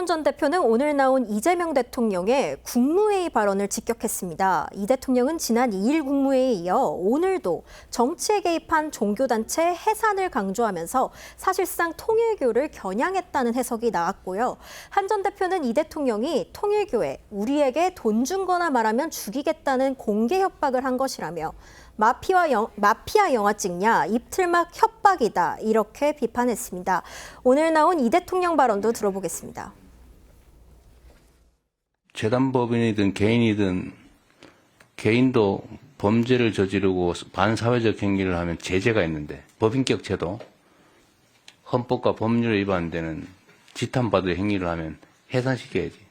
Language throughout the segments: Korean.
김기현 전 대표는 오늘 나온 이재명 대통령의 국무회의 발언을 직격했습니다. 이 대통령은 지난 2일 국무회의에 이어 오늘도 정치에 개입한 종교단체 해산을 강조하면서 사실상 통일교를 겨냥했다는 해석이 나왔고요. 한 전 대표는 이 대통령이 통일교에 우리에게 돈 준 거나 말하면 죽이겠다는 공개 협박을 한 것이라며 마피아 영화 찍냐, 입틀막 협박이다 이렇게 비판했습니다. 오늘 나온 이 대통령 발언도 들어보겠습니다. 재단법인이든 개인이든 개인도 범죄를 저지르고 반사회적 행위를 하면 제재가 있는데 법인격 제도, 헌법과 법률에 위반되는 지탄받을 행위를 하면 해산시켜야지.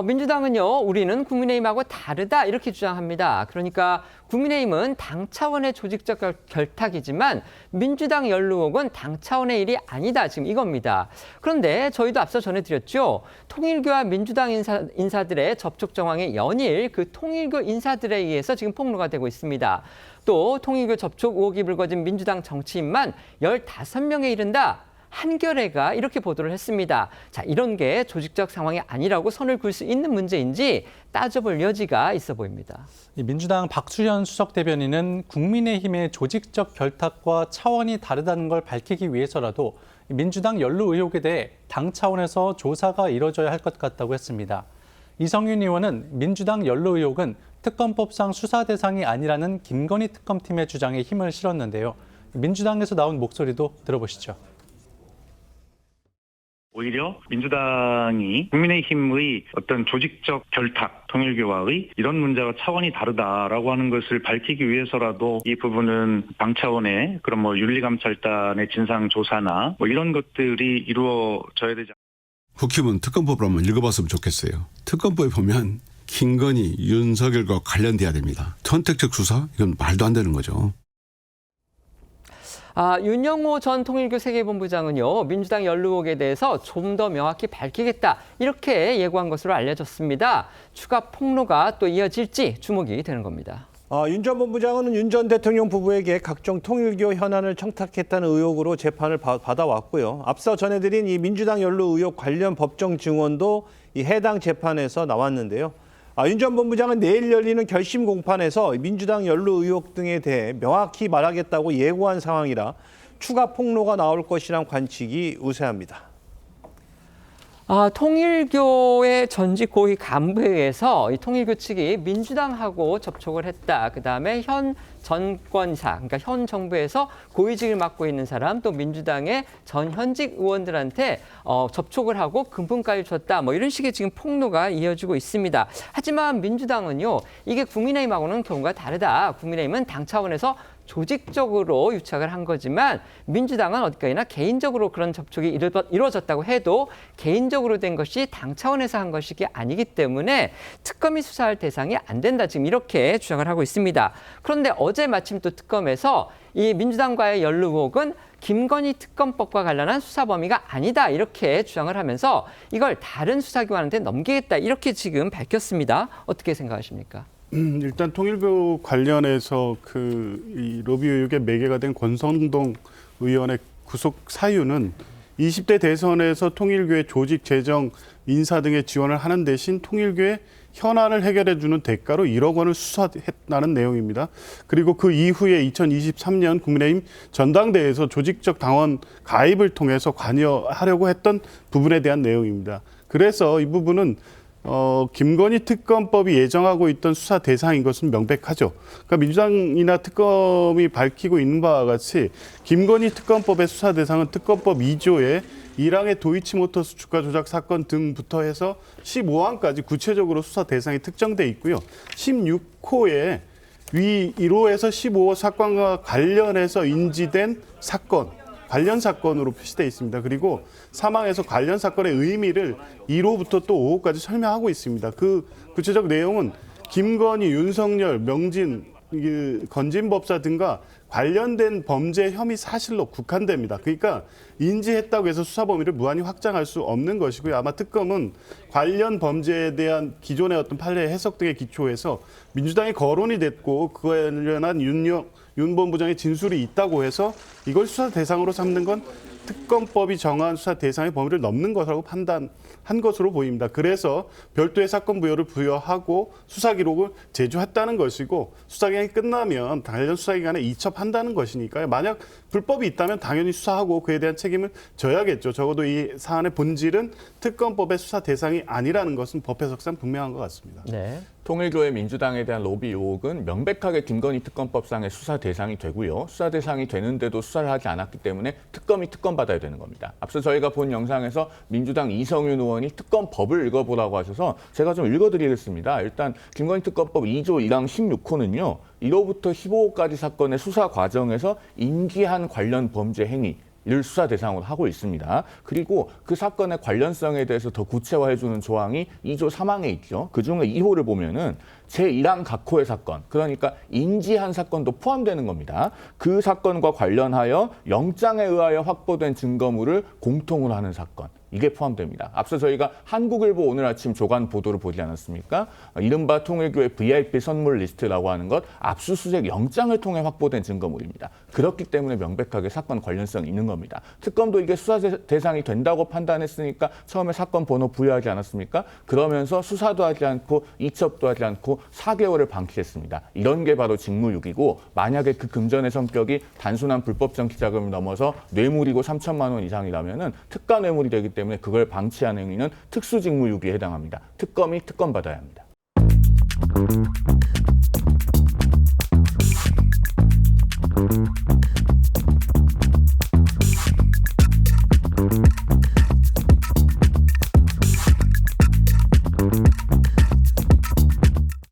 민주당은요, 우리는 국민의힘하고 다르다 이렇게 주장합니다. 그러니까 국민의힘은 당 차원의 조직적 결탁이지만 민주당 연루혹은 당 차원의 일이 아니다. 지금 이겁니다. 그런데 저희도 앞서 전해드렸죠. 통일교와 민주당 인사들의 접촉 정황의 연일 그 통일교 인사들에 의해서 지금 폭로가 되고 있습니다. 또 통일교 접촉 의혹이 불거진 민주당 정치인만 15명에 이른다. 한겨레가 이렇게 보도를 했습니다. 자, 이런 게 조직적 상황이 아니라고 선을 그을 수 있는 문제인지 따져볼 여지가 있어 보입니다. 민주당 박수현 수석 대변인은 국민의힘의 조직적 결탁과 차원이 다르다는 걸 밝히기 위해서라도 민주당 연루 의혹에 대해 당 차원에서 조사가 이뤄져야 할 것 같다고 했습니다. 이성윤 의원은 민주당 연루 의혹은 특검법상 수사 대상이 아니라는 김건희 특검팀의 주장에 힘을 실었는데요. 민주당에서 나온 목소리도 들어보시죠. 오히려 민주당이 국민의힘의 어떤 조직적 결탁, 통일교와의 이런 문제가 차원이 다르다라고 하는 것을 밝히기 위해서라도 이 부분은 당 차원의 그런 윤리감찰단의 진상조사나 이런 것들이 이루어져야 되지 않습니까? 국힘은 특검법을 한번 읽어봤으면 좋겠어요. 특검법에 보면 김건희, 윤석열과 관련돼야 됩니다. 선택적 수사? 이건 말도 안 되는 거죠. 윤영호 전 통일교 세계본부장은요, 민주당 연루 의혹에 대해서 좀 더 명확히 밝히겠다 이렇게 예고한 것으로 알려졌습니다. 추가 폭로가 또 이어질지 주목이 되는 겁니다. 윤 전 본부장은 윤 전 대통령 부부에게 각종 통일교 현안을 청탁했다는 의혹으로 재판을 받아왔고요. 앞서 전해드린 이 민주당 연루 의혹 관련 법정 증언도 이 해당 재판에서 나왔는데요. 윤 전 본부장은 내일 열리는 결심 공판에서 민주당 연루 의혹 등에 대해 명확히 말하겠다고 예고한 상황이라 추가 폭로가 나올 것이란 관측이 우세합니다. 통일교의 전직 고위 간부에 의해서 이 통일교 측이 민주당하고 접촉을 했다. 그다음에 현 전권사, 그러니까 현 정부에서 고위직을 맡고 있는 사람, 또 민주당의 전 현직 의원들한테 접촉을 하고 금품까지 줬다. 이런 식의 지금 폭로가 이어지고 있습니다. 하지만 민주당은요, 이게 국민의힘하고는 경우가 다르다. 국민의힘은 당 차원에서 조직적으로 유착을 한 거지만 민주당은 어디까지나 개인적으로 그런 접촉이 이루어졌다고 해도 개인적으로 된 것이 당 차원에서 한 것이 아니기 때문에 특검이 수사할 대상이 안 된다. 지금 이렇게 주장을 하고 있습니다. 그런데 어제 마침 또 특검에서 이 민주당과의 연루 의혹은 김건희 특검법과 관련한 수사 범위가 아니다. 이렇게 주장을 하면서 이걸 다른 수사기관한테 넘기겠다. 이렇게 지금 밝혔습니다. 어떻게 생각하십니까? 일단 통일교 관련해서 이 로비 의혹의 매개가 된 권성동 의원의 구속 사유는 20대 대선에서 통일교의 조직, 재정, 인사 등의 지원을 하는 대신 통일교의 현안을 해결해주는 대가로 1억 원을 수사했다는 내용입니다. 그리고 그 이후에 2023년 국민의힘 전당대회에서 조직적 당원 가입을 통해서 관여하려고 했던 부분에 대한 내용입니다. 그래서 이 부분은 김건희 특검법이 예정하고 있던 수사 대상인 것은 명백하죠. 그러니까 민주당이나 특검이 밝히고 있는 바와 같이 김건희 특검법의 수사 대상은 특검법 2조의 1항의 도이치모터스 주가 조작 사건 등부터 해서 15항까지 구체적으로 수사 대상이 특정돼 있고요. 16호에 위 1호에서 15호 사건과 관련해서 인지된 사건, 관련 사건으로 표시되어 있습니다. 그리고 사망에서 관련 사건의 의미를 1호부터 또 5호까지 설명하고 있습니다. 그 구체적 내용은 김건희, 윤석열, 명진, 건진법사 등과 관련된 범죄 혐의 사실로 국한됩니다. 그러니까 인지했다고 해서 수사 범위를 무한히 확장할 수 없는 것이고요. 아마 특검은 관련 범죄에 대한 기존의 어떤 판례 해석 등에 기초해서 민주당이 거론이 됐고 그거에 관련한 윤 본부장의 진술이 있다고 해서 이걸 수사 대상으로 삼는 건 특검법이 정한 수사 대상의 범위를 넘는 것이라고 판단한 것으로 보입니다. 그래서 별도의 사건 부여를 부여하고 수사 기록을 제조했다는 것이고 수사 기간이 끝나면 관련 수사 기간에 이첩한다는 것이니까요. 만약 불법이 있다면 당연히 수사하고 그에 대한 책임을 져야겠죠. 적어도 이 사안의 본질은 특검법의 수사 대상이 아니라는 것은 법 해석상 분명한 것 같습니다. 네. 통일교의 민주당에 대한 로비 의혹은 명백하게 김건희 특검법상의 수사 대상이 되고요. 수사 대상이 되는데도 수사를 하지 않았기 때문에 특검이 특검받아야 되는 겁니다. 앞서 저희가 본 영상에서 민주당 이성윤 의원이 특검법을 읽어보라고 하셔서 제가 좀 읽어드리겠습니다. 일단 김건희 특검법 2조 1항 16호는요. 1호부터 15호까지 사건의 수사 과정에서 인지한 관련 범죄 행위 를 수사 대상으로 하고 있습니다. 그리고 그 사건의 관련성에 대해서 더 구체화해주는 조항이 2조 3항에 있죠. 그중에 2호를 보면은 제1항 각호의 사건, 그러니까 인지한 사건도 포함되는 겁니다. 그 사건과 관련하여 영장에 의하여 확보된 증거물을 공통으로 하는 사건. 이게 포함됩니다. 앞서 저희가 한국일보 오늘 아침 조간 보도를 보지 않았습니까? 이른바 통일교의 VIP 선물 리스트라고 하는 것 압수수색 영장을 통해 확보된 증거물입니다. 그렇기 때문에 명백하게 사건 관련성이 있는 겁니다. 특검도 이게 수사 대상이 된다고 판단했으니까 처음에 사건 번호 부여하지 않았습니까? 그러면서 수사도 하지 않고 이첩도 하지 않고 4개월을 방치했습니다. 이런 게 바로 직무유기고 만약에 그 금전의 성격이 단순한 불법 정치 자금을 넘어서 뇌물이고 3천만 원 이상이라면은 특가 뇌물이 되기 때문에 그걸 방치한 행위는 특수직무유기에 해당합니다. 특검이 특검받아야 합니다.